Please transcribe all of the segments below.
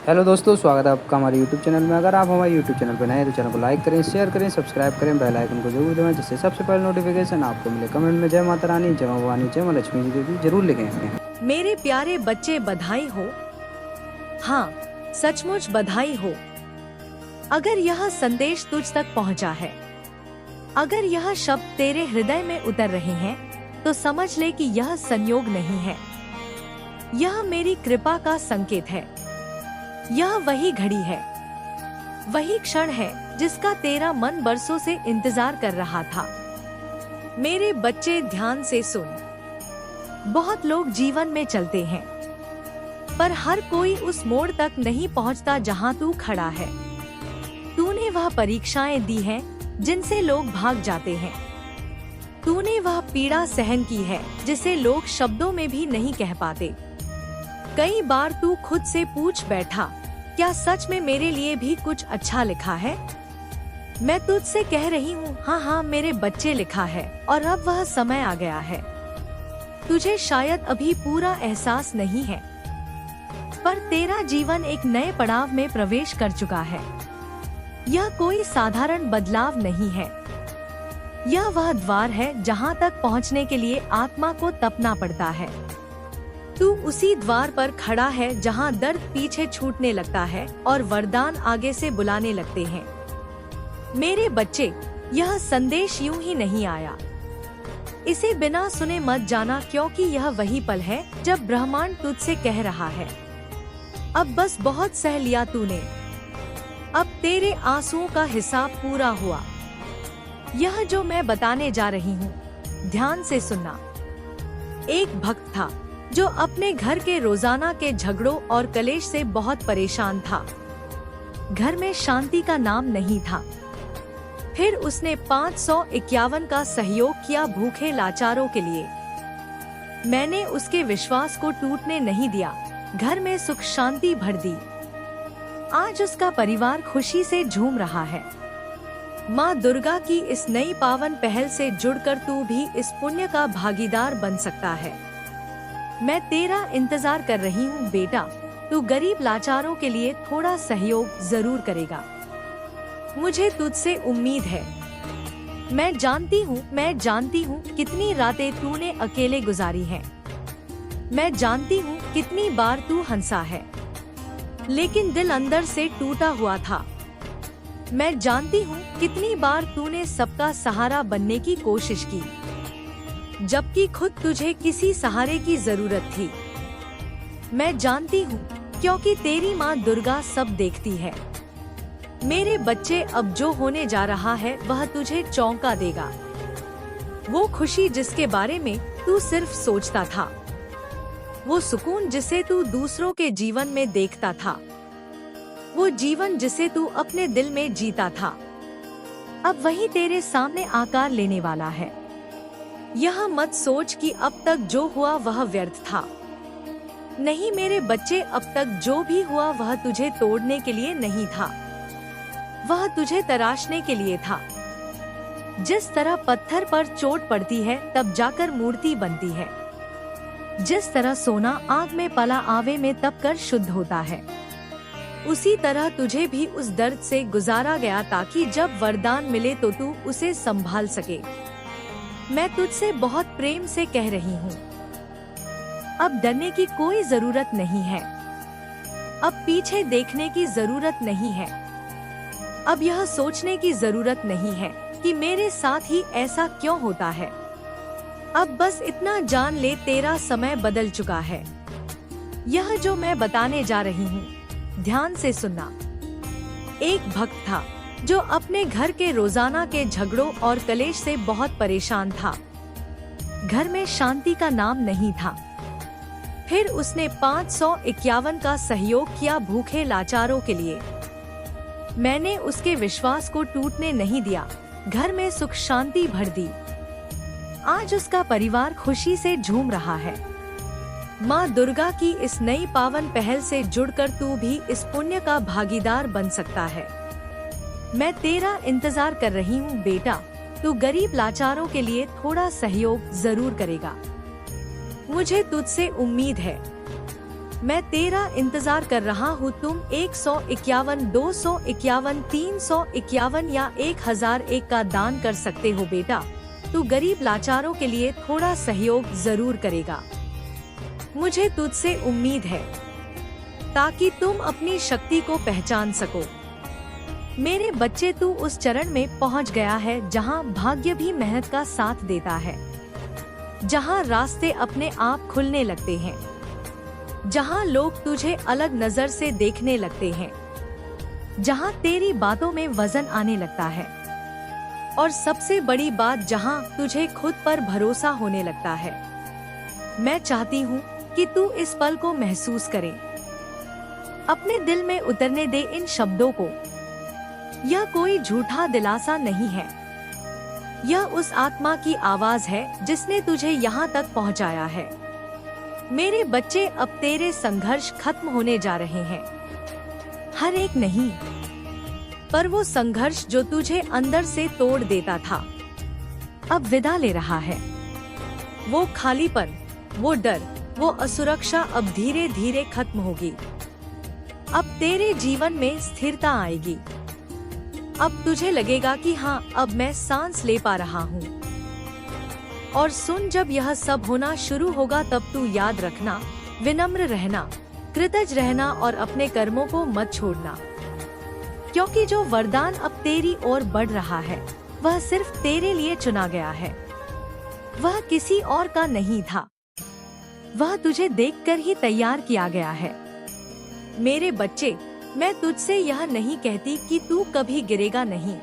Hello दोस्तों, स्वागत है आपका हमारे यूट्यूब चैनल में। अगर आप हमारे यूट्यूब चैनल पर नए हैं तो चैनल को लाइक करें, शेयर करें, सब्सक्राइब करें, बेल आइकन को जरूर दबाएं जिससे सबसे पहले नोटिफिकेशन आपको मिले। कमेंट में जय माता रानी, जय मां भवानी, जय मां लक्ष्मी जी देवी जरूर लिखें। मेरे प्यारे बच्चे, बधाई हो। हाँ, सचमुच बधाई हो। अगर यह संदेश तुझ तक पहुंचा है, अगर यह शब्द तेरे हृदय में उतर रहे हैं, तो समझ ले कि यह संयोग नहीं है, यह मेरी कृपा का संकेत है। यह वही घड़ी है, वही क्षण है जिसका तेरा मन बरसों से इंतजार कर रहा था। मेरे बच्चे, ध्यान से सुन। बहुत लोग जीवन में चलते हैं, पर हर कोई उस मोड़ तक नहीं पहुंचता जहां तू खड़ा है। तूने वह परीक्षाएं दी हैं जिनसे लोग भाग जाते हैं। तूने वह पीड़ा सहन की है जिसे लोग शब्दों में भी नहीं कह पाते। कई बार तू खुद से पूछ बैठा, क्या सच में मेरे लिए भी कुछ अच्छा लिखा है? मैं तुझसे कह रही हूँ, हाँ हाँ मेरे बच्चे, लिखा है। और अब वह समय आ गया है। तुझे शायद अभी पूरा एहसास नहीं है, पर तेरा जीवन एक नए पड़ाव में प्रवेश कर चुका है। यह कोई साधारण बदलाव नहीं है, यह वह द्वार है जहाँ तक पहुँचने के लिए आत्मा को तपना पड़ता है। तू उसी द्वार पर खड़ा है जहाँ दर्द पीछे छूटने लगता है और वरदान आगे से बुलाने लगते हैं। मेरे बच्चे, यह संदेश यूं ही नहीं आया। इसे बिना सुने मत जाना, क्योंकि यह वही पल है जब ब्रह्मांड तुझसे कह रहा है, अब बस बहुत सह लिया तूने, अब तेरे आंसुओं का हिसाब पूरा हुआ। यह जो मैं बताने जा रही हूँ, ध्यान से सुनना। एक भक्त था जो अपने घर के रोजाना के झगड़ों और कलेश से बहुत परेशान था। घर में शांति का नाम नहीं था। फिर उसने 551 का सहयोग किया भूखे लाचारों के लिए। मैंने उसके विश्वास को टूटने नहीं दिया, घर में सुख शांति भर दी। आज उसका परिवार खुशी से झूम रहा है। माँ दुर्गा की इस नई पावन पहल से जुड़कर तू भी इस पुण्य का भागीदार बन सकता है। मैं तेरा इंतजार कर रही हूँ बेटा, तू गरीब लाचारों के लिए थोड़ा सहयोग जरूर करेगा। मुझे तुझसे उम्मीद है। मैं जानती हूँ कितनी रातें तूने अकेले गुजारी हैं। मैं जानती हूँ कितनी बार तू हंसा है, लेकिन दिल अंदर से टूटा हुआ था। मैं जानती हूँ कितनी बार तूने सबका सहारा बनने की कोशिश की, जबकि खुद तुझे किसी सहारे की जरूरत थी। मैं जानती हूँ, क्योंकि तेरी माँ दुर्गा सब देखती है। मेरे बच्चे, अब जो होने जा रहा है वह तुझे चौंका देगा। वो खुशी जिसके बारे में तू सिर्फ सोचता था, वो सुकून जिसे तू दूसरों के जीवन में देखता था, वो जीवन जिसे तू अपने दिल में जीता था, अब वही तेरे सामने आकार लेने वाला है। यह मत सोच कि अब तक जो हुआ वह व्यर्थ था। नहीं मेरे बच्चे, अब तक जो भी हुआ वह तुझे तोड़ने के लिए नहीं था, वह तुझे तराशने के लिए था। जिस तरह पत्थर पर चोट पड़ती है तब जाकर मूर्ति बनती है, जिस तरह सोना आग में पला आवे में तप कर शुद्ध होता है, उसी तरह तुझे भी उस दर्द से गुजारा गया ताकि जब वरदान मिले तो तू उसे संभाल सके। मैं तुझसे बहुत प्रेम से कह रही हूँ, अब डरने की कोई जरूरत नहीं है, अब पीछे देखने की जरूरत नहीं है, अब यह सोचने की जरूरत नहीं है कि मेरे साथ ही ऐसा क्यों होता है। अब बस इतना जान ले, तेरा समय बदल चुका है। यह जो मैं बताने जा रही हूँ, ध्यान से सुनना। एक भक्त था जो अपने घर के रोजाना के झगड़ों और कलेश से बहुत परेशान था। घर में शांति का नाम नहीं था। फिर उसने 551 का सहयोग किया भूखे लाचारों के लिए। मैंने उसके विश्वास को टूटने नहीं दिया, घर में सुख शांति भर दी। आज उसका परिवार खुशी से झूम रहा है। माँ दुर्गा की इस नई पावन पहल से जुड़कर तू भी इस पुण्य का भागीदार बन सकता है। मैं तेरा इंतजार कर रही हूँ बेटा, तू गरीब लाचारों के लिए थोड़ा सहयोग जरूर करेगा। मुझे तुझसे उम्मीद है। मैं तेरा इंतजार कर रहा हूँ। तुम 151, 251, 351 या 1001 का दान कर सकते हो बेटा। तू गरीब लाचारों के लिए थोड़ा सहयोग जरूर करेगा। मुझे तुझसे उम्मीद है ताकि तुम अपनी शक्ति को पहचान सको। मेरे बच्चे, तू उस चरण में पहुंच गया है जहां भाग्य भी मेहनत का साथ देता है, जहां रास्ते अपने आप खुलने लगते हैं, जहां लोग तुझे अलग नजर से देखने लगते हैं, जहां तेरी बातों में वजन आने लगता है, और सबसे बड़ी बात, जहां तुझे खुद पर भरोसा होने लगता है। मैं चाहती हूँ कि तू इस पल को महसूस करे, अपने दिल में उतरने दे इन शब्दों को। यह कोई झूठा दिलासा नहीं है, यह उस आत्मा की आवाज है जिसने तुझे यहाँ तक पहुँचाया है। मेरे बच्चे, अब तेरे संघर्ष खत्म होने जा रहे हैं। हर एक नहीं, पर वो संघर्ष जो तुझे अंदर से तोड़ देता था, अब विदा ले रहा है। वो खालीपन, वो डर, वो असुरक्षा अब धीरे धीरे खत्म होगी। अब तेरे जीवन में स्थिरता आएगी। अब तुझे लगेगा कि हाँ, अब मैं सांस ले पा रहा हूँ। और सुन, जब यह सब होना शुरू होगा तब तू याद रखना, विनम्र रहना, कृतज्ञ रहना और अपने कर्मों को मत छोड़ना, क्योंकि जो वरदान अब तेरी ओर बढ़ रहा है वह सिर्फ तेरे लिए चुना गया है। वह किसी और का नहीं था, वह तुझे देखकर ही तैयार किया गया है। मेरे बच्चे, मैं तुझसे यह नहीं कहती कि तू कभी गिरेगा नहीं।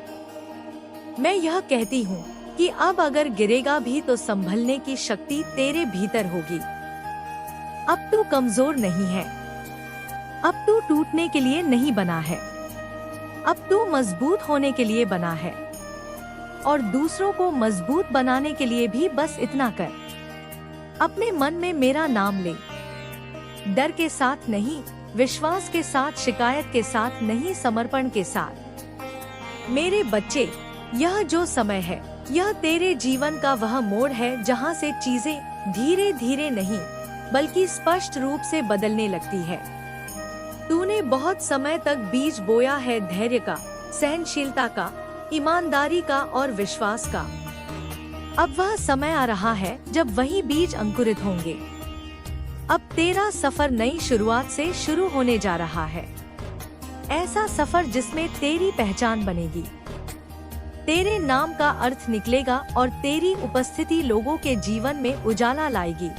मैं यह कहती हूँ कि अब अगर गिरेगा भी तो संभलने की शक्ति तेरे भीतर होगी। अब तू कमजोर नहीं है, अब तू टूटने के लिए नहीं बना है, अब तू मजबूत होने के लिए बना है। और दूसरों को मजबूत बनाने के लिए भी बस इतना कर, अपने मन में मेरा नाम ले, डर के साथ नहीं, विश्वास के साथ, शिकायत के साथ नहीं, समर्पण के साथ। मेरे बच्चे, यह जो समय है, यह तेरे जीवन का वह मोड़ है जहां से चीजें धीरे धीरे नहीं बल्कि स्पष्ट रूप से बदलने लगती है। तूने बहुत समय तक बीज बोया है धैर्य का, सहनशीलता का, ईमानदारी का और विश्वास का। अब वह समय आ रहा है जब वही बीज अंकुरित होंगे। अब तेरा सफर नई शुरुआत से शुरू होने जा रहा है। ऐसा सफर जिसमें तेरी पहचान बनेगी, तेरे नाम का अर्थ निकलेगा और तेरी उपस्थिति लोगों के जीवन में उजाला लाएगी।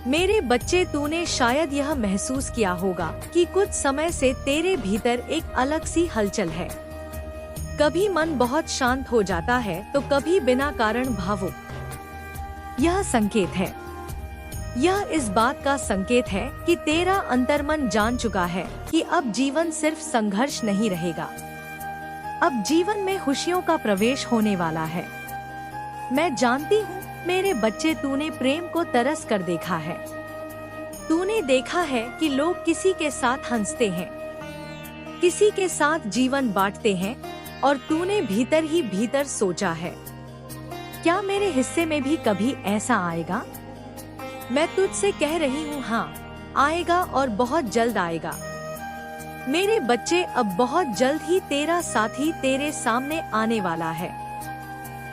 मेरे बच्चे, तूने शायद यह महसूस किया होगा कि कुछ समय से तेरे भीतर एक अलग सी हलचल है। कभी मन बहुत शांत हो जाता है तो कभी बिना कारण भावुक। यह संकेत है, यह इस बात का संकेत है कि तेरा अंतर्मन जान चुका है कि अब जीवन सिर्फ संघर्ष नहीं रहेगा, अब जीवन में खुशियों का प्रवेश होने वाला है। मैं जानती हूँ मेरे बच्चे, तूने प्रेम को तरस कर देखा है। तूने देखा है कि लोग किसी के साथ हंसते हैं, किसी के साथ जीवन बांटते हैं, और तूने भीतर ही भीतर सोचा है, क्या मेरे हिस्से में भी कभी ऐसा आएगा? मैं तुझसे कह रही हूँ, हाँ आएगा, और बहुत जल्द आएगा। मेरे बच्चे, अब बहुत जल्द ही तेरा साथी तेरे सामने आने वाला है।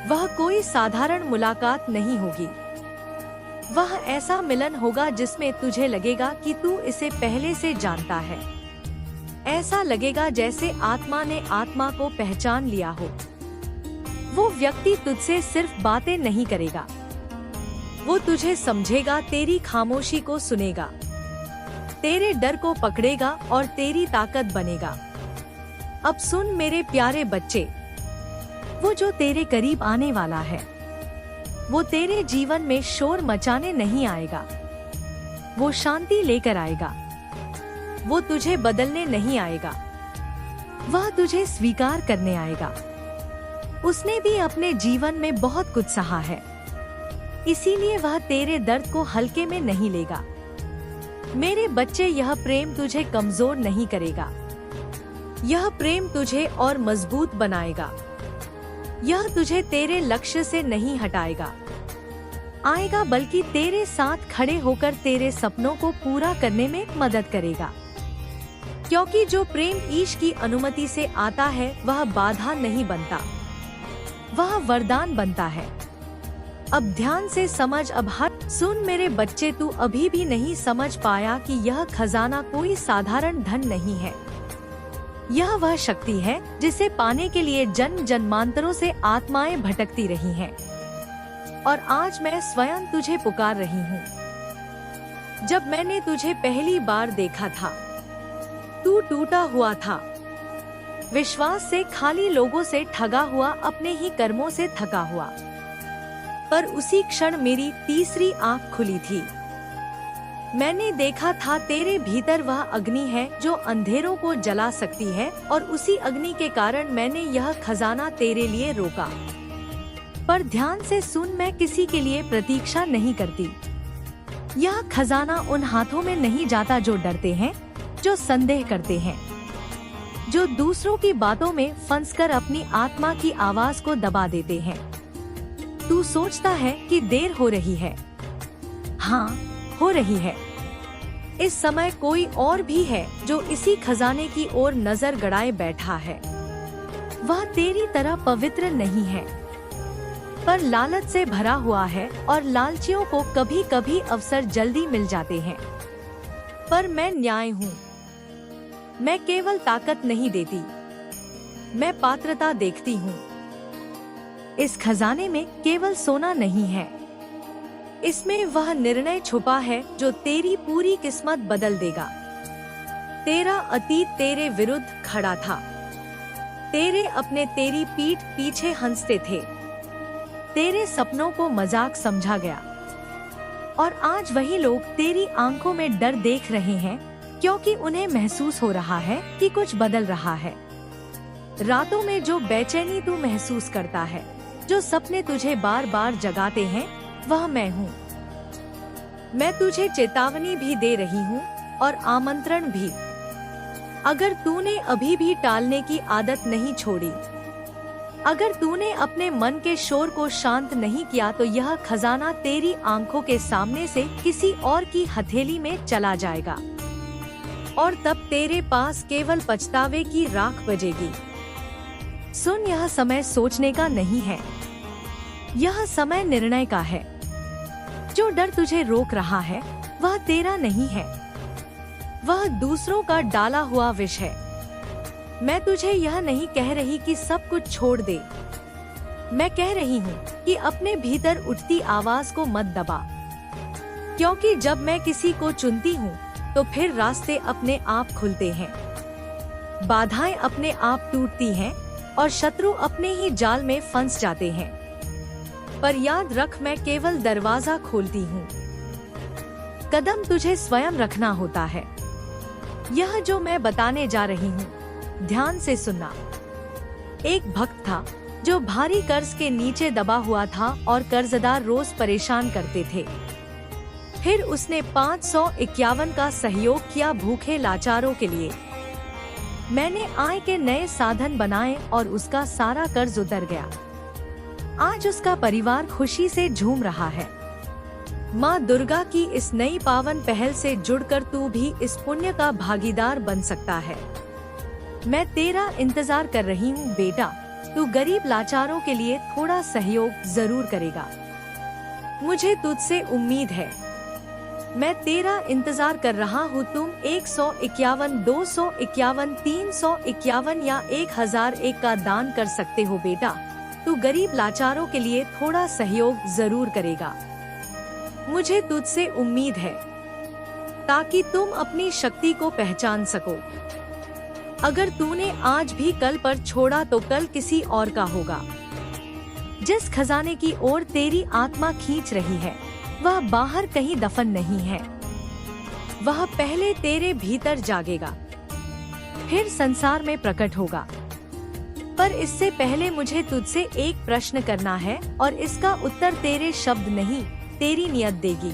वह कोई साधारण मुलाकात नहीं होगी, वह ऐसा मिलन होगा जिसमें तुझे लगेगा कि तू इसे पहले से जानता है। ऐसा लगेगा जैसे आत्मा ने आत्मा को पहचान लिया हो। वो व्यक्ति तुझसे सिर्फ बातें नहीं करेगा, वो तुझे समझेगा, तेरी खामोशी को सुनेगा, तेरे डर को पकड़ेगा और तेरी ताकत बनेगा। अब सुन मेरे प्यारे बच्चे, वो जो तेरे करीब आने वाला है, वो तेरे जीवन में शोर मचाने नहीं आएगा, वो शांति लेकर आएगा। वो तुझे बदलने नहीं आएगा, वह तुझे स्वीकार करने आएगा। उसने भी अपने जीवन में बहुत कुछ सहा है, इसीलिए वह तेरे दर्द को हल्के में नहीं लेगा। मेरे बच्चे, यह प्रेम तुझे कमजोर नहीं करेगा, यह प्रेम तुझे और मजबूत बनाएगा। यह तुझे तेरे लक्ष्य से नहीं हटाएगा, आएगा, बल्कि तेरे साथ खड़े होकर तेरे सपनों को पूरा करने में मदद करेगा। क्योंकि जो प्रेम ईश की अनुमति से आता है वह बाधा नहीं बनता, वह वरदान बनता है। अब ध्यान से समझ, अब हट सुन मेरे बच्चे, तू अभी भी नहीं समझ पाया कि यह खजाना कोई साधारण धन नहीं है। यह वह शक्ति है जिसे पाने के लिए जन्म जन्मांतरों से आत्माएं भटकती रही हैं। और आज मैं स्वयं तुझे पुकार रही हूँ। जब मैंने तुझे पहली बार देखा था, तू टूटा हुआ था, विश्वास से खाली, लोगों से ठगा हुआ, अपने ही कर्मों से थका हुआ। पर उसी क्षण मेरी तीसरी आंख खुली थी। मैंने देखा था तेरे भीतर वह अग्नि है जो अंधेरों को जला सकती है, और उसी अग्नि के कारण मैंने यह खजाना तेरे लिए रोका। पर ध्यान से सुन, मैं किसी के लिए प्रतीक्षा नहीं करती। यह खजाना उन हाथों में नहीं जाता जो डरते हैं, जो संदेह करते हैं, जो दूसरों की बातों में फंसकर अपनी आत्मा की आवाज को दबा देते हैं। तू सोचता है कि देर हो रही है। हाँ, हो रही है। इस समय कोई और भी है जो इसी खजाने की ओर नजर गड़ाए बैठा है। वह तेरी तरह पवित्र नहीं है, पर लालच से भरा हुआ है, और लालचियों को कभी कभी अवसर जल्दी मिल जाते हैं। पर मैं न्याय हूँ। मैं केवल ताकत नहीं देती, मैं पात्रता देखती हूँ। इस खजाने में केवल सोना नहीं है, इसमें वह निर्णय छुपा है जो तेरी पूरी किस्मत बदल देगा। तेरा अतीत तेरे विरुद्ध खड़ा था, तेरे अपने तेरी पीठ पीछे हंसते थे, तेरे सपनों को मजाक समझा गया, और आज वही लोग तेरी आंखों में डर देख रहे हैं, क्योंकि उन्हें महसूस हो रहा है कि कुछ बदल रहा है। रातों में जो बेचैनी तू महसूस करता है, जो सपने तुझे बार बार जगाते हैं, वह मैं हूँ। मैं तुझे चेतावनी भी दे रही हूँ और आमंत्रण भी। अगर तूने अभी भी टालने की आदत नहीं छोड़ी, अगर तूने अपने मन के शोर को शांत नहीं किया, तो यह खजाना तेरी आंखों के सामने से किसी और की हथेली में चला जाएगा, और तब तेरे पास केवल पछतावे की राख बजेगी। सुन, यह समय सोचने का नहीं है, यह समय निर्णय का है। जो डर तुझे रोक रहा है वह तेरा नहीं है, वह दूसरों का डाला हुआ विष है। मैं तुझे यह नहीं कह रही कि सब कुछ छोड़ दे, मैं कह रही हूँ कि अपने भीतर उठती आवाज को मत दबा, क्योंकि जब मैं किसी को चुनती हूँ तो फिर रास्ते अपने आप खुलते हैं, बाधाएं अपने आप टूटती हैं, और शत्रु अपने ही जाल में फंस जाते हैं। पर याद रख, मैं केवल दरवाजा खोलती हूँ, कदम तुझे स्वयं रखना होता है। यह जो मैं बताने जा रही हूँ, ध्यान से सुनना। एक भक्त था जो भारी कर्ज के नीचे दबा हुआ था, और कर्जदार रोज परेशान करते थे। फिर उसने 551 का सहयोग किया भूखे लाचारों के लिए। मैंने आय के नए साधन बनाए और उसका सारा कर्ज उतर गया। आज उसका परिवार खुशी से झूम रहा है। माँ दुर्गा की इस नई पावन पहल से जुड़कर तू भी इस पुण्य का भागीदार बन सकता है। मैं तेरा इंतजार कर रही हूँ बेटा, तू गरीब लाचारों के लिए थोड़ा सहयोग जरूर करेगा। मुझे तुझसे उम्मीद है। मैं तेरा इंतजार कर रहा हूँ। तुम 151, 251, 351 या 1001 का दान कर सकते हो बेटा। तू गरीब लाचारों के लिए थोड़ा सहयोग जरूर करेगा। मुझे तुझसे उम्मीद है, ताकि तुम अपनी शक्ति को पहचान सको। अगर तूने आज भी कल पर छोड़ा तो कल किसी और का होगा। जिस खजाने की ओर तेरी आत्मा खींच रही है वह बाहर कहीं दफन नहीं है, वह पहले तेरे भीतर जागेगा, फिर संसार में प्रकट होगा। पर इससे पहले मुझे तुझसे एक प्रश्न करना है, और इसका उत्तर तेरे शब्द नहीं, तेरी नियत देगी।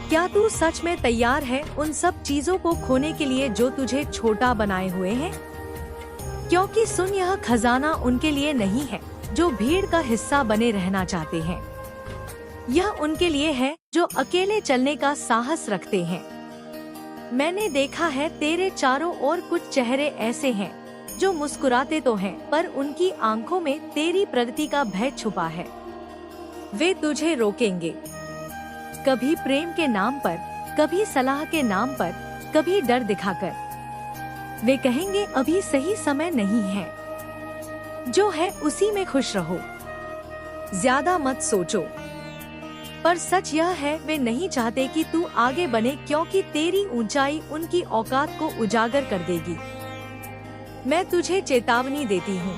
क्या तू सच में तैयार है उन सब चीजों को खोने के लिए जो तुझे छोटा बनाए हुए हैं? क्योंकि सुन, यह खजाना उनके लिए नहीं है जो भीड़ का हिस्सा बने रहना चाहते हैं। यह उनके लिए है जो अकेले चलने का साहस रखते हैं। मैंने देखा है तेरे चारों ओर कुछ चेहरे ऐसे हैं जो मुस्कुराते तो हैं, पर उनकी आंखों में तेरी प्रगति का भय छुपा है। वे तुझे रोकेंगे, कभी प्रेम के नाम पर, कभी सलाह के नाम पर, कभी डर दिखाकर। वे कहेंगे अभी सही समय नहीं है, जो है उसी में खुश रहो, ज्यादा मत सोचो। पर सच यह है वे नहीं चाहते कि तू आगे बने, क्योंकि तेरी ऊंचाई उनकी औकात को उजागर कर देगी। मैं तुझे चेतावनी देती हूँ,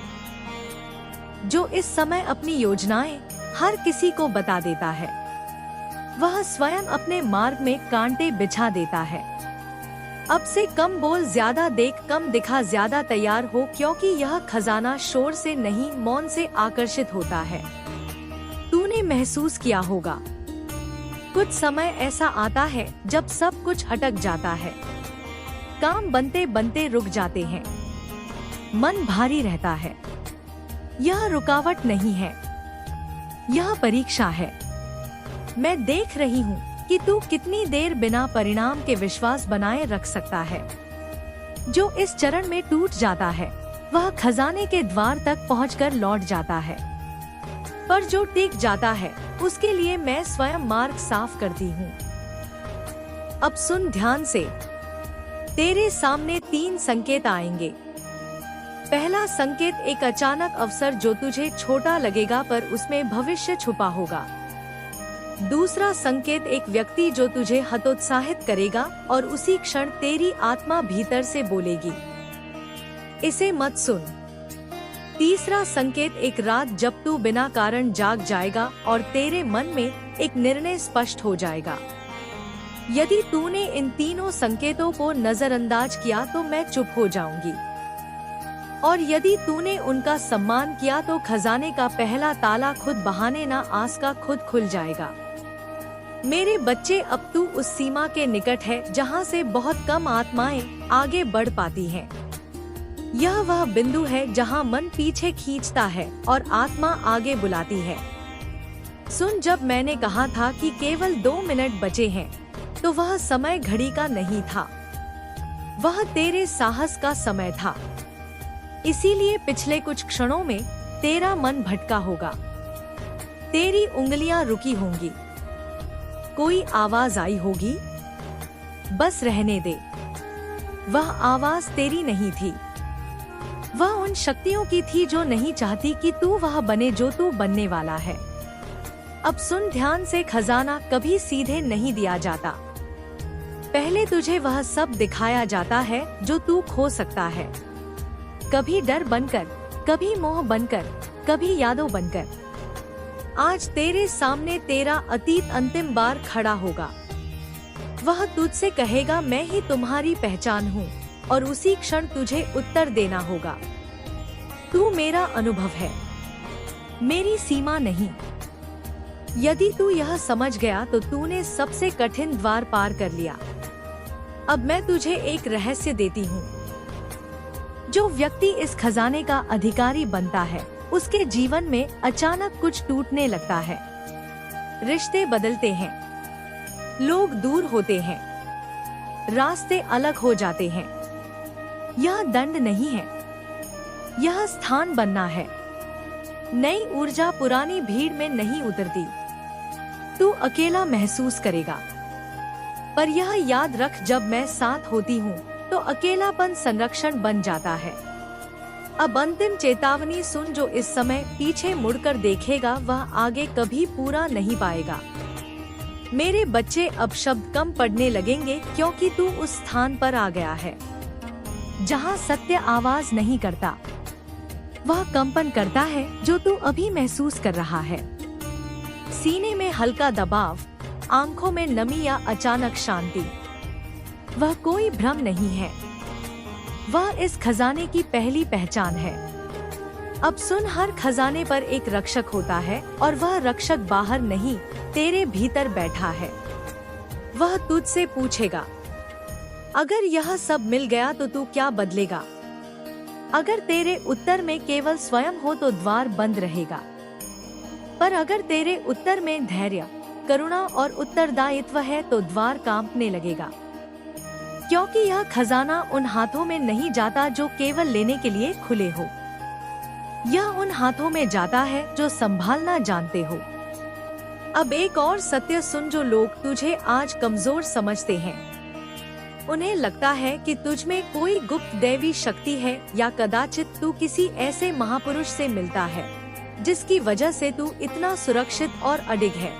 जो इस समय अपनी योजनाएं हर किसी को बता देता है, वह स्वयं अपने मार्ग में कांटे बिछा देता है। अब से कम बोल, ज्यादा देख, कम दिखा, ज्यादा तैयार हो, क्योंकि यह खजाना शोर से नहीं मौन से आकर्षित होता है। तूने महसूस किया होगा, कुछ समय ऐसा आता है जब सब कुछ अटक जाता है, काम बनते बनते रुक जाते हैं, मन भारी रहता है। यह रुकावट नहीं है, यह परीक्षा है। मैं देख रही हूँ कि तू कितनी देर बिना परिणाम के विश्वास बनाए रख सकता है। जो इस चरण में टूट जाता है वह खजाने के द्वार तक पहुंचकर लौट जाता है, पर जो टिक जाता है उसके लिए मैं स्वयं मार्ग साफ करती हूँ। अब सुन ध्यान से, तेरे सामने 3 संकेत आएंगे। पहला संकेत एक अचानक अवसर जो तुझे छोटा लगेगा पर उसमें भविष्य छुपा होगा। दूसरा संकेत एक व्यक्ति जो तुझे हतोत्साहित करेगा और उसी क्षण तेरी आत्मा भीतर से बोलेगी, इसे मत सुन। तीसरा संकेत एक रात जब तू बिना कारण जाग जाएगा और तेरे मन में एक निर्णय स्पष्ट हो जाएगा। यदि तूने इन तीनों संकेतों को नजरअंदाज किया तो मैं चुप हो जाऊंगी, और यदि तूने उनका सम्मान किया तो खजाने का पहला ताला खुद बहाने ना आस का खुद खुल जाएगा। मेरे बच्चे, अब तू उस सीमा के निकट है जहाँ से बहुत कम आत्माएं आगे बढ़ पाती हैं। यह वह बिंदु है जहाँ मन पीछे खींचता है और आत्मा आगे बुलाती है। सुन, जब मैंने कहा था कि केवल 2 मिनट बचे हैं, तो वह समय घड़ी का नहीं था, वह तेरे साहस का समय था। इसीलिए पिछले कुछ क्षणों में तेरा मन भटका होगा, तेरी उंगलियां रुकी होंगी, कोई आवाज आई होगी, बस रहने दे। वह आवाज तेरी नहीं थी, वह उन शक्तियों की थी जो नहीं चाहती कि तू वह बने जो तू बनने वाला है। अब सुन ध्यान से, खजाना कभी सीधे नहीं दिया जाता। पहले तुझे वह सब दिखाया जाता है जो तू खो सकता है, कभी डर बनकर, कभी मोह बनकर, कभी यादों बनकर। आज तेरे सामने तेरा अतीत अंतिम बार खड़ा होगा। वह तुझसे कहेगा मैं ही तुम्हारी पहचान हूँ, और उसी क्षण तुझे उत्तर देना होगा, तू मेरा अनुभव है, मेरी सीमा नहीं। यदि तू यह समझ गया तो तूने सबसे कठिन द्वार पार कर लिया। अब मैं तुझे एक रहस्य देती हूँ। जो व्यक्ति इस खजाने का अधिकारी बनता है उसके जीवन में अचानक कुछ टूटने लगता है। रिश्ते बदलते हैं, लोग दूर होते हैं, रास्ते अलग हो जाते हैं। यह दंड नहीं है, यह स्थान बनना है। नई ऊर्जा पुरानी भीड़ में नहीं उतरती। तू अकेला महसूस करेगा, पर यह याद रख, जब मैं साथ होती हूँ तो अकेलापन संरक्षण बन जाता है। अब अंतिम चेतावनी सुन, जो इस समय पीछे मुड़कर देखेगा वह आगे कभी पूरा नहीं पाएगा। मेरे बच्चे, अब शब्द कम पड़ने लगेंगे क्योंकि तू उस स्थान पर आ गया है जहाँ सत्य आवाज नहीं करता, वह कंपन करता है जो तू अभी महसूस कर रहा है। सीने में हल्का दबाव, आंखों में नमी या अचानक शांति। वह कोई भ्रम नहीं है, वह इस खजाने की पहली पहचान है। अब सुन, हर खजाने पर एक रक्षक होता है और वह रक्षक बाहर नहीं, तेरे भीतर बैठा है। वह तुझसे पूछेगा, अगर यह सब मिल गया तो तू क्या बदलेगा? अगर तेरे उत्तर में केवल स्वयं हो तो द्वार बंद रहेगा, पर अगर तेरे उत्तर में धैर्य, करुणा और उत्तरदायित्व है तो द्वार कांपने लगेगा, क्योंकि यह खजाना उन हाथों में नहीं जाता जो केवल लेने के लिए खुले हो। यह उन हाथों में जाता है जो संभालना जानते हो। अब एक और सत्य सुन, जो लोग तुझे आज कमजोर समझते हैं, उन्हें लगता है कि तुझ में कोई गुप्त दैवी शक्ति है या कदाचित तू किसी ऐसे महापुरुष से मिलता है जिसकी वजह से तू इतना सुरक्षित और अडिग है।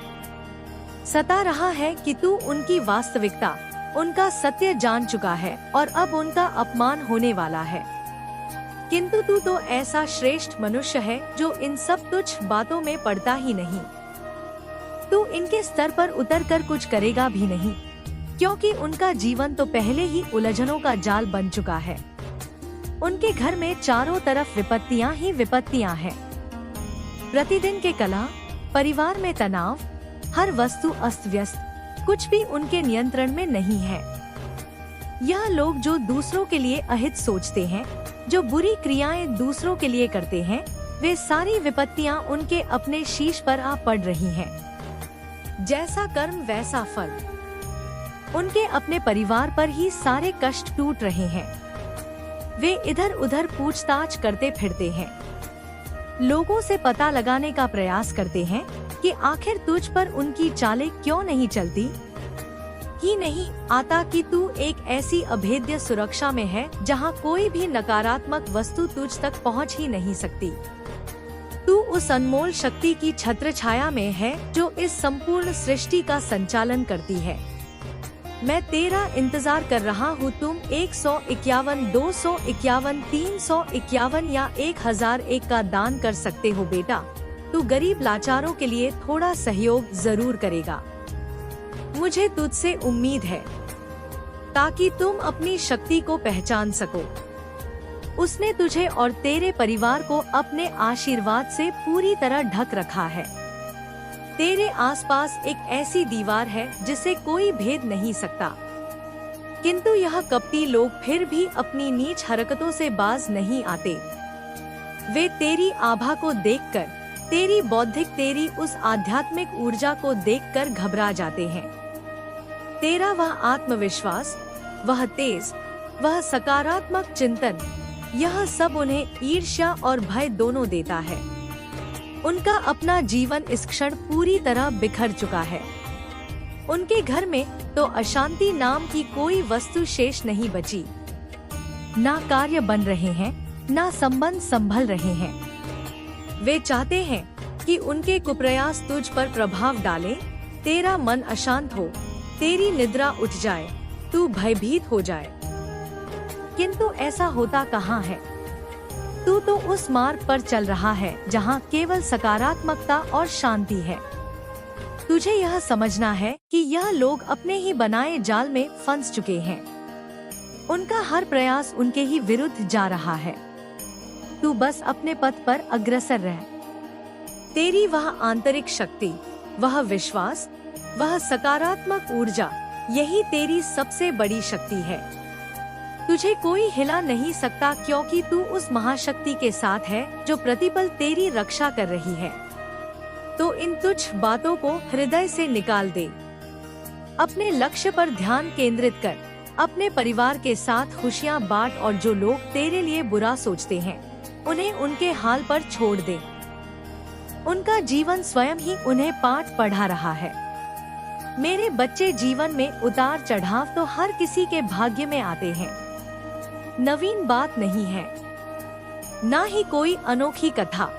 सता रहा है कि तू उनकी वास्तविकता, उनका सत्य जान चुका है और अब उनका अपमान होने वाला है। किंतु तू तो ऐसा श्रेष्ठ मनुष्य है जो इन सब तुच्छ बातों में पड़ता ही नहीं। तू इनके स्तर पर उतरकर कुछ करेगा भी नहीं, क्योंकि उनका जीवन तो पहले ही उलझनों का जाल बन चुका है। उनके घर में चारों तरफ विपत्तियां ही विपत्तियां हैं। प्रतिदिन के कलह, परिवार में तनाव, हर वस्तु अस्त व्यस्त, कुछ भी उनके नियंत्रण में नहीं है। यह लोग जो दूसरों के लिए अहित सोचते हैं, जो बुरी क्रियाएं दूसरों के लिए करते हैं, वे सारी विपत्तियां उनके अपने शीश पर आ पड़ रही हैं। जैसा कर्म वैसा फल। उनके अपने परिवार पर ही सारे कष्ट टूट रहे हैं। वे इधर उधर पूछताछ करते फिरते हैं, लोगों से पता लगाने का प्रयास करते हैं कि आखिर तुझ पर उनकी चालें क्यों नहीं चलती। ही नहीं आता कि तू एक ऐसी अभेद्य सुरक्षा में है जहां कोई भी नकारात्मक वस्तु तुझ तक पहुंच ही नहीं सकती। तू उस अनमोल शक्ति की छत्र छाया में है जो इस संपूर्ण सृष्टि का संचालन करती है। मैं तेरा इंतजार कर रहा हूँ। तुम 151, 251, 351 या 1001 का दान कर सकते हो बेटा। तू गरीब लाचारों के लिए थोड़ा सहयोग जरूर करेगा। मुझे तुझसे उम्मीद है, ताकि तुम अपनी शक्ति को पहचान सको। उसने तुझे और तेरे परिवार को अपने आशीर्वाद से पूरी तरह ढक रखा है। तेरे आसपास एक ऐसी दीवार है जिसे कोई भेद नहीं सकता। किंतु यह कपटी लोग फिर भी अपनी नीच हरकतों से बाज नहीं आते। वे तेरी आभा को देखकर, तेरी बौद्धिक, तेरी उस आध्यात्मिक ऊर्जा को देखकर घबरा जाते हैं। तेरा वह आत्मविश्वास, वह तेज, वह सकारात्मक चिंतन, यह सब उन्हें ईर्ष्या और भय दोनों देता है। उनका अपना जीवन इस क्षण पूरी तरह बिखर चुका है। उनके घर में तो अशांति नाम की कोई वस्तु शेष नहीं बची। ना कार्य बन रहे हैं, ना संबंध संभल रहे हैं। वे चाहते हैं कि उनके कुप्रयास तुझ पर प्रभाव डालें, तेरा मन अशांत हो, तेरी निद्रा उठ जाए, तू भयभीत हो जाए। किंतु ऐसा होता कहाँ है? तू तो उस मार्ग पर चल रहा है जहाँ केवल सकारात्मकता और शांति है। तुझे यह समझना है कि यह लोग अपने ही बनाए जाल में फंस चुके हैं। उनका हर प्रयास उनके ही विरुद्ध जा रहा है। तू बस अपने पथ पर अग्रसर रह। तेरी वह आंतरिक शक्ति, वह विश्वास, वह सकारात्मक ऊर्जा, यही तेरी सबसे बड़ी शक्ति है। तुझे कोई हिला नहीं सकता, क्योंकि तू उस महाशक्ति के साथ है जो प्रतिपल तेरी रक्षा कर रही है। तो इन तुच्छ बातों को हृदय से निकाल दे। अपने लक्ष्य पर ध्यान केंद्रित कर। अपने परिवार के साथ खुशियां बांट और जो लोग तेरे लिए बुरा सोचते हैं उन्हें उनके हाल पर छोड़ दे। उनका जीवन स्वयं ही उन्हें पाठ पढ़ा रहा है। मेरे बच्चे, जीवन में उतार चढ़ाव तो हर किसी के भाग्य में आते हैं। नवीन बात नहीं है, ना ही कोई अनोखी कथा।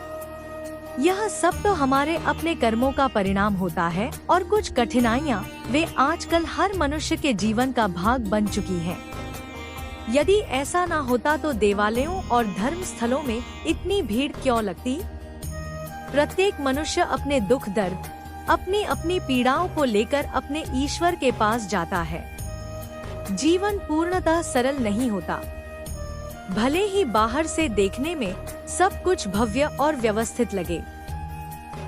यह सब तो हमारे अपने कर्मों का परिणाम होता है और कुछ कठिनाइयाँ वे आजकल हर मनुष्य के जीवन का भाग बन चुकी हैं। यदि ऐसा ना होता तो देवालयों और धर्म स्थलों में इतनी भीड़ क्यों लगती? प्रत्येक मनुष्य अपने दुख दर्द, अपनी अपनी पीड़ाओं को लेकर अपने ईश्वर के पास जाता है। जीवन पूर्णतः सरल नहीं होता। भले ही बाहर से देखने में सब कुछ भव्य और व्यवस्थित लगे।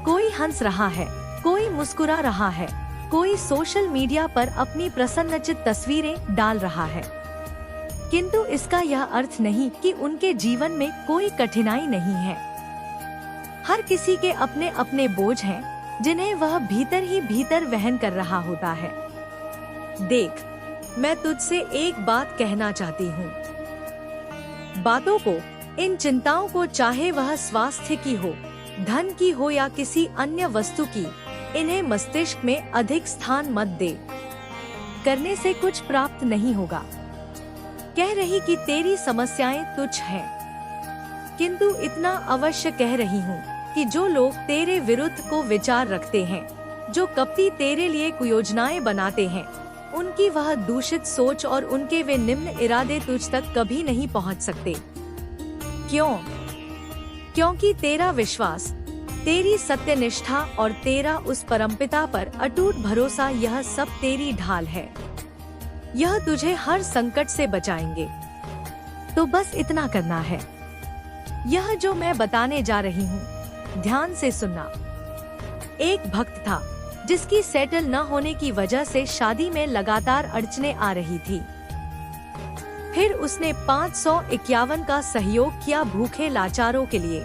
कोई हंस रहा है, कोई मुस्कुरा रहा है, कोई सोशल मीडिया पर अपनी प्रसन्नचित तस्वीरें डाल रहा है। किंतु इसका यह अर्थ नहीं कि उनके जीवन में कोई कठिनाई नहीं है। हर किसी के अपने अपने बोझ हैं, जिन्हें वह भीतर ही भीतर वहन कर रहा होता है। देख, मैं तुझसे एक बात कहना चाहती हूँ। बातों को, इन चिंताओं को, चाहे वह स्वास्थ्य की हो, धन की हो या किसी अन्य वस्तु की, इन्हें मस्तिष्क में अधिक स्थान मत दे। करने से कुछ प्राप्त नहीं होगा। कह रही कि तेरी समस्याएं तुच्छ हैं, किंतु इतना अवश्य कह रही हूँ कि जो लोग तेरे विरुद्ध को विचार रखते हैं, जो कपटी तेरे लिए कुयोजनाएं बनाते हैं, उनकी वह दूषित सोच और उनके वे निम्न इरादे तुझ तक कभी नहीं पहुँच सकते। क्यों? क्योंकि तेरा विश्वास, तेरी सत्यनिष्ठा और तेरा उस परमपिता पर अटूट भरोसा, यह सब तेरी ढाल है। यह तुझे हर संकट से बचाएंगे। तो बस इतना करना है। यह जो मैं बताने जा रही हूँ, ध्यान से सुनना। एक भक्त था जिसकी सेटल न होने की वजह से शादी में लगातार अड़चने आ रही थी। फिर उसने 551 का सहयोग किया भूखे लाचारों के लिए।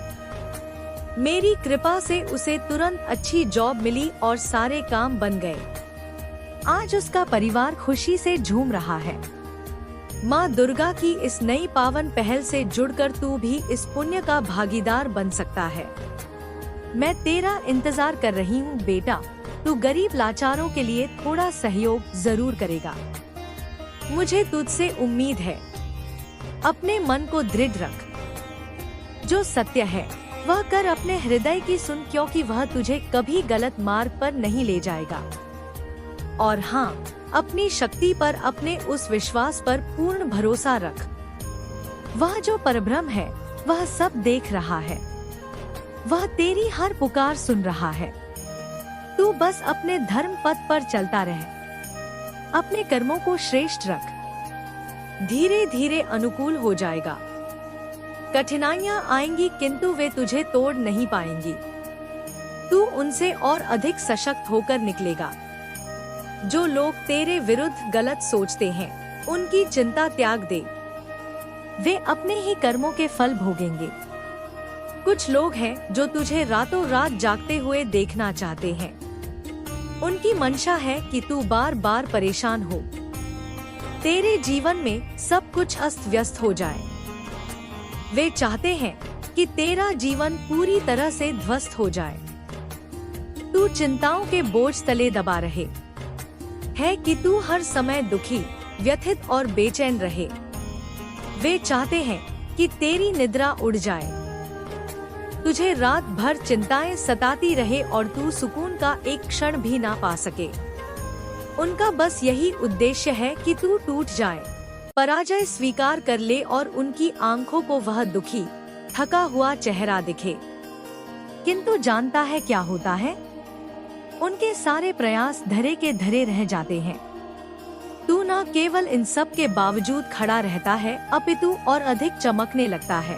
मेरी कृपा से उसे तुरंत अच्छी जॉब मिली और सारे काम बन गए। आज उसका परिवार खुशी से झूम रहा है। माँ दुर्गा की इस नई पावन पहल से जुड़कर तू भी इस पुण्य का भागीदार बन सकता है। मैं तेरा इंतजार कर रही हूँ बेटा। तू गरीब लाचारों के लिए थोड़ा सहयोग जरूर करेगा। मुझे तुझसे उम्मीद है। अपने मन को दृढ़ रख। जो सत्य है वह कर, अपने हृदय की सुन, क्योंकि वह तुझे कभी गलत मार्ग पर नहीं ले जाएगा। और हाँ, अपनी शक्ति पर, अपने उस विश्वास पर पूर्ण भरोसा रख। वह जो परब्रह्म है वह सब देख रहा है। वह तेरी हर पुकार सुन रहा है। तू बस अपने धर्म पथ पर चलता रह। अपने कर्मों को श्रेष्ठ रख। धीरे धीरे अनुकूल हो जाएगा। कठिनाइयां आएंगी किंतु वे तुझे तोड़ नहीं पाएंगी। तू उनसे और अधिक सशक्त होकर निकलेगा। जो लोग तेरे विरुद्ध गलत सोचते हैं, उनकी चिंता त्याग दे। वे अपने ही कर्मों के फल भोगेंगे। कुछ लोग हैं जो तुझे रातों रात जागते हुए देखना चाहते हैं। उनकी मंशा है कि तू बार बार परेशान हो, तेरे जीवन में सब कुछ अस्त व्यस्त हो जाए। वे चाहते हैं कि तेरा जीवन पूरी तरह से ध्वस्त हो जाए। तू चिंताओं के बोझ तले दबा रहे है कि तू हर समय दुखी, व्यथित और बेचैन रहे। वे चाहते हैं कि तेरी निद्रा उड़ जाए, तुझे रात भर चिंताएं सताती रहे और तू सुकून का एक क्षण भी ना पा सके। उनका बस यही उद्देश्य है कि तू टूट जाए, पराजय स्वीकार कर ले और उनकी आंखों को वह दुखी, थका हुआ चेहरा दिखे। किंतु जानता है क्या होता है? उनके सारे प्रयास धरे के धरे रह जाते हैं। तू न केवल इन सब के बावजूद खड़ा रहता है, अपितु और अधिक चमकने लगता है।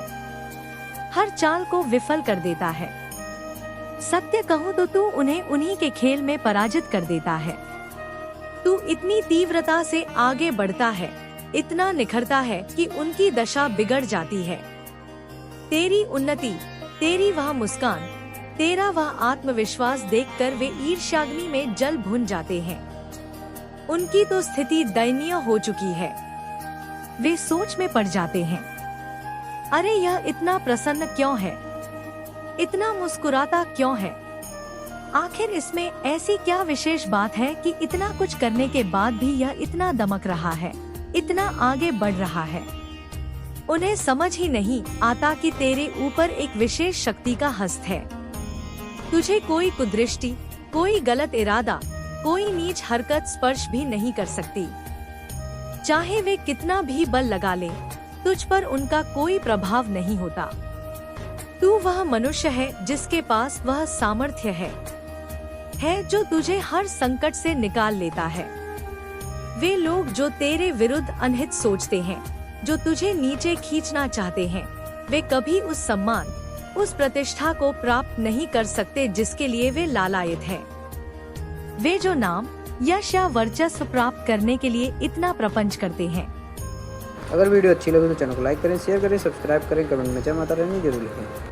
हर चाल को विफल कर देता है। सत्य कहूँ तो तू उन्हें उन्हीं के खेल में पराजित कर देता है। तू इतनी तीव्रता से आगे बढ़ता है, इतना निखरता है कि उनकी दशा बिगड़ जाती है। तेरी उन्नति, तेरी वह मुस्कान, तेरा वह आत्मविश्वास देखकर वे ईर्ष्याग्नि में जल भुन जाते हैं। उनकी तो स्थिति दयनीय हो चुकी है। वे सोच में पड़ जाते हैं, अरे यह इतना प्रसन्न क्यों है, इतना मुस्कुराता क्यों है? आखिर इसमें ऐसी क्या विशेष बात है कि इतना कुछ करने के बाद भी यह इतना दमक रहा है, इतना आगे बढ़ रहा है? उन्हें समझ ही नहीं आता कि तेरे ऊपर एक विशेष शक्ति का हस्त है। तुझे कोई कुदृष्टि, कोई गलत इरादा, कोई नीच हरकत स्पर्श भी नहीं कर सकती। चाहे वे कितना भी बल लगा ले, तुझ पर उनका कोई प्रभाव नहीं होता। तू वह मनुष्य है जिसके पास वह सामर्थ्य है जो तुझे हर संकट से निकाल लेता है। वे लोग जो तेरे विरुद्ध अनहित सोचते हैं, जो तुझे नीचे खींचना चाहते हैं, वे कभी उस सम्मान, उस प्रतिष्ठा को प्राप्त नहीं कर सकते जिसके लिए वे लालायित हैं। वे जो नाम, यश या वर्चस्व प्राप्त करने के लिए इतना प्रपंच करते हैं। अगर वीडियो अच्छी लगे तो चैनल को लाइक करें, शेयर करें, सब्सक्राइब करें, कमेंट में जय माता रानी जरूर लिखें।